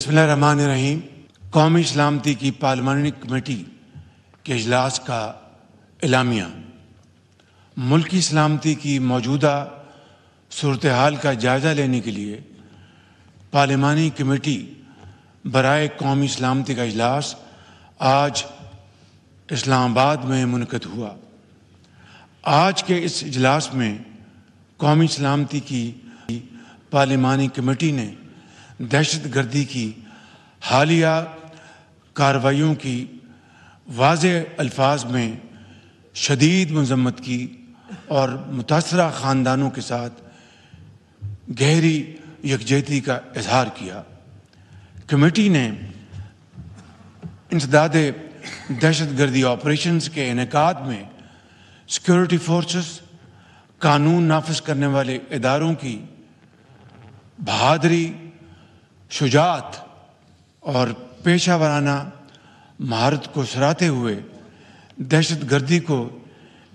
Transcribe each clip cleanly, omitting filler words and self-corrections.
بسم اللہ الرحمن الرحیم۔ قومی سلامتی کی پارلیمانی کمیٹی کے اجلاس کا اعلامیہ۔ ملکی سلامتی کی موجودہ صورتحال کا جائزہ لینے کے لیے پارلیمانی کمیٹی برائے قومی سلامتی کا اجلاس آج اسلام آباد میں منعقد ہوا۔ آج کے اس اجلاس میں قومی سلامتی کی پارلیمانی کمیٹی نے دہشت گردی کی حالیہ کارروائیوں کی واضح الفاظ میں شدید مذمت کی اور متاثرہ خاندانوں کے ساتھ گہری یکجہتی کا اظہار کیا۔ کمیٹی نے انسداد دہشت گردی آپریشنز کے انعقاد میں سیکورٹی فورسز، قانون نافذ کرنے والے اداروں کی بہادری، شجاعت اور پیشہ ورانہ مہارت کو سراہتے ہوئے دہشت گردی کو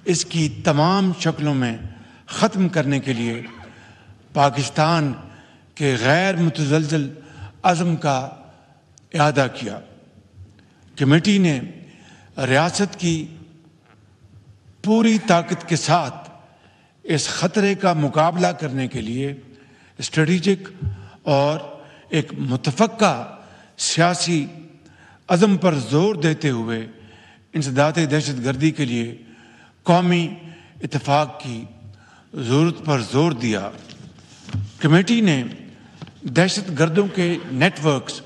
اس کی تمام شکلوں میں ختم کرنے کے لیے پاکستان کے غیر متزلزل عزم کا اعادہ کیا۔ کمیٹی نے ریاست کی پوری طاقت کے ساتھ اس خطرے کا مقابلہ کرنے کے لیے اسٹریٹجک اور ایک متفقہ سیاسی عزم پر زور دیتے ہوئے انسداد دہشت گردی کے لیے قومی اتفاق کی ضرورت پر زور دیا۔ کمیٹی نے دہشت گردوں کے نیٹ ورکس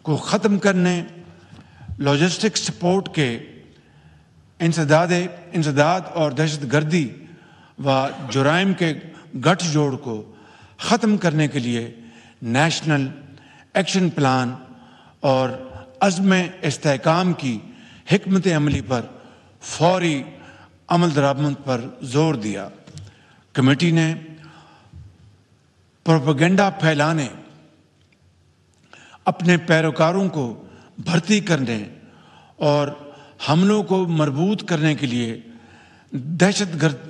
کو ختم کرنے، لاجسٹک سپورٹ کے انسداد اور دہشت گردی و جرائم کے گٹھ جوڑ کو ختم کرنے کے لیے نیشنل ایکشن پلان اور عزم استحکام کی حکمت عملی پر فوری عمل درآمد پر زور دیا۔ کمیٹی نے پروپیگنڈا پھیلانے، اپنے پیروکاروں کو بھرتی کرنے اور حملوں کو مربوط کرنے کے لیے دہشت گرد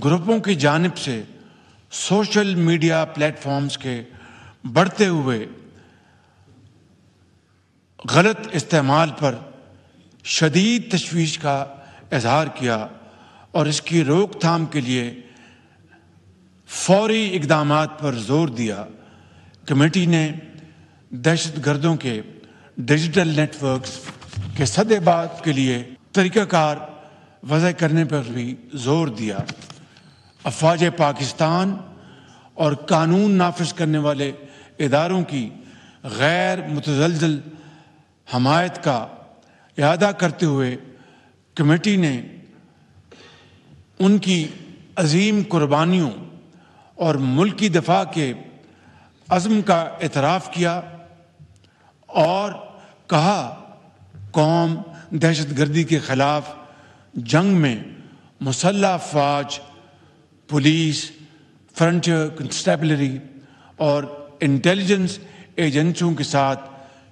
گروپوں کی جانب سے سوشل میڈیا پلیٹ فارمز کے بڑھتے ہوئے غلط استعمال پر شدید تشویش کا اظہار کیا اور اس کی روک تھام کے لیے فوری اقدامات پر زور دیا۔ کمیٹی نے دہشت گردوں کے ڈیجیٹل نیٹ ورکس کے سدِ بات کے لیے طریقہ کار وضع کرنے پر بھی زور دیا۔ افواج پاکستان اور قانون نافذ کرنے والے اداروں کی غیر متزلزل حمایت کا اعادہ کرتے ہوئے کمیٹی نے ان کی عظیم قربانیوں اور ملکی دفاع کے عزم کا اعتراف کیا اور کہا، قوم دہشت گردی کے خلاف جنگ میں مسلح افواج، پولیس، فرنٹیئر کنسٹیبلری اور انٹیلیجنس ایجنسیوں کے ساتھ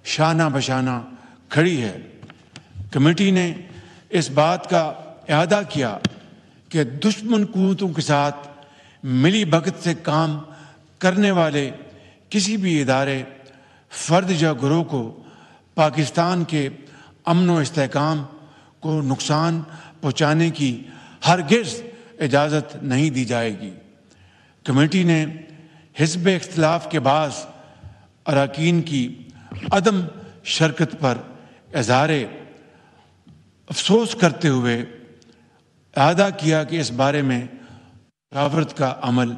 شانہ بشانہ کھڑی ہے۔ کمیٹی نے اس بات کا اعادہ کیا کہ دشمن قوتوں کے ساتھ ملی بھگت سے کام کرنے والے کسی بھی ادارے، فرد یا گروہ کو پاکستان کے امن و استحکام کو نقصان پہنچانے کی ہرگز اجازت نہیں دی جائے گی۔ کمیٹی نے حزب اختلاف کے بعض اراکین کی عدم شرکت پر اظہار افسوس کرتے ہوئے اعادہ کیا کہ اس بارے میں مشاورت کا عمل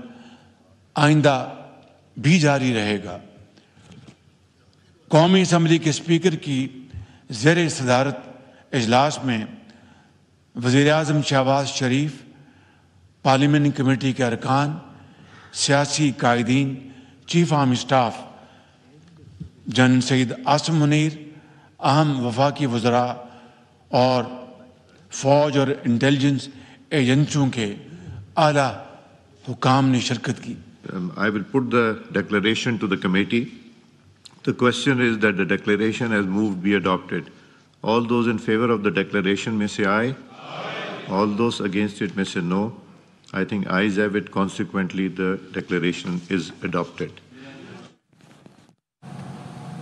آئندہ بھی جاری رہے گا۔ قومی اسمبلی کے اسپیکر کی زیر صدارت اجلاس میں وزیر اعظم شہباز شریف، پارلیمانی کمیٹی کے ارکان، سیاسی قائدین، chief army staff general Syed Asim Munir, اہم وفاقی وزراء اور فوج اور انٹیلیجنس ایجنسیوں کے اعلیٰ حکام نے شرکت کی۔ I will put the declaration to the committee. The question is that the declaration as moved be adopted. All those in favor of the declaration may say aye. All those against it may say no. I think ayes have it. Consequently, the declaration is adopted.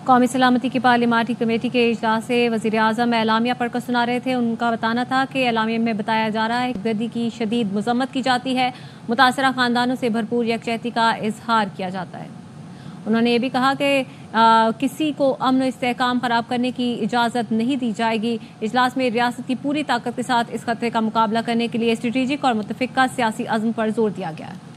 قومی سلامتی کی پارلیمانی committee کے اجلاس سے وزیر اعظم اعلامیہ پڑھ کر سنا رہے تھے. ان کا بتانا تھا کہ اعلامیہ میں بتایا جا رہا ہے کہ گردی کی شدید مذمت کی جاتی ہے. متاثرہ خاندانوں سے بھرپور یکجہتی کا اظہار کیا جاتا ہے. انہوں نے یہ بھی کہا کہ کسی کو امن و استحکام خراب کرنے کی اجازت نہیں دی جائے گی. اجلاس میں ریاست کی پوری طاقت کے ساتھ اس خطرے کا مقابلہ کرنے کے لیے اسٹریٹجک اور متفقہ سیاسی عزم پر زور دیا گیا ہے.